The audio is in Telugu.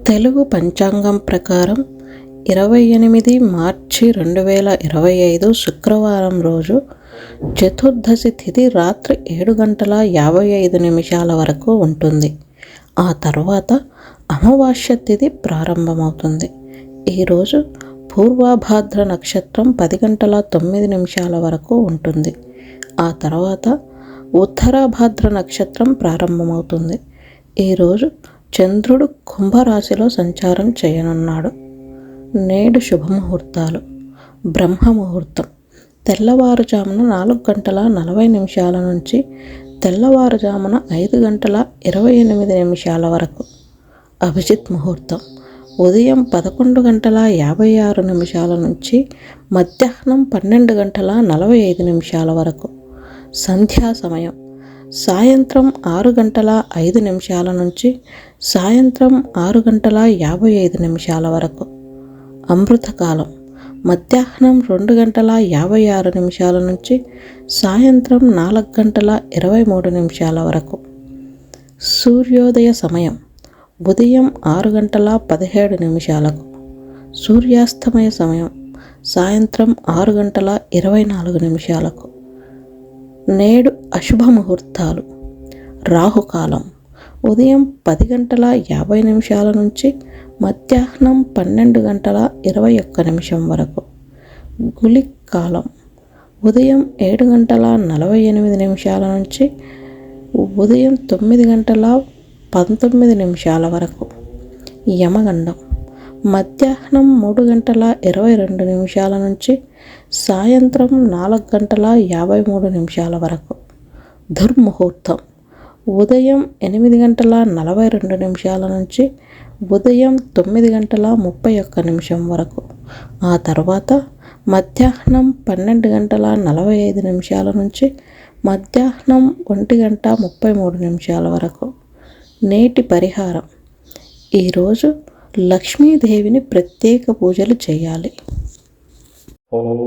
తెలుగు పంచాంగం ప్రకారం 28 మార్చి 2025 శుక్రవారం రోజు చతుర్దశి తిథి రాత్రి 7:55 వరకు ఉంటుంది. ఆ తర్వాత అమావాస్య తిథి ప్రారంభమవుతుంది. ఈరోజు పూర్వభాద్ర నక్షత్రం 10:09 వరకు ఉంటుంది. ఆ తర్వాత ఉత్తరాభాద్ర నక్షత్రం ప్రారంభమవుతుంది. ఈరోజు చంద్రుడు కుంభరాశిలో సంచారం చేయనున్నాడు. నేడు శుభముహూర్తాలు: బ్రహ్మముహూర్తం తెల్లవారుజామున 4:40 నుంచి తెల్లవారుజామున 5:28 వరకు. అభిజిత్ ముహూర్తం ఉదయం 11:56 నుంచి మధ్యాహ్నం 12:45 వరకు. సంధ్యా సమయం సాయంత్రం 6:05 నుంచి సాయంత్రం 6:55 వరకు. అమృతకాలం మధ్యాహ్నం 2:56 నుంచి సాయంత్రం 4:23 వరకు. సూర్యోదయ సమయం ఉదయం 6:17. సూర్యాస్తమయ సమయం సాయంత్రం 6:24. నేడు అశుభ ముహూర్తాలు: రాహుకాలం ఉదయం 10:50 నుంచి మధ్యాహ్నం 12:21 వరకు. గుళిక్ కాలం ఉదయం 7:48 నుంచి ఉదయం 9:19 వరకు. యమగండం మధ్యాహ్నం 3:22 నుంచి సాయంత్రం 4:53 వరకు. దుర్ముహూర్తం ఉదయం 8:42 నుంచి ఉదయం 9:31 వరకు. ఆ తర్వాత మధ్యాహ్నం 12:45 నుంచి మధ్యాహ్నం 1:33 వరకు. నేటి పరిహారం: ఈరోజు లక్ష్మీ 'ఓం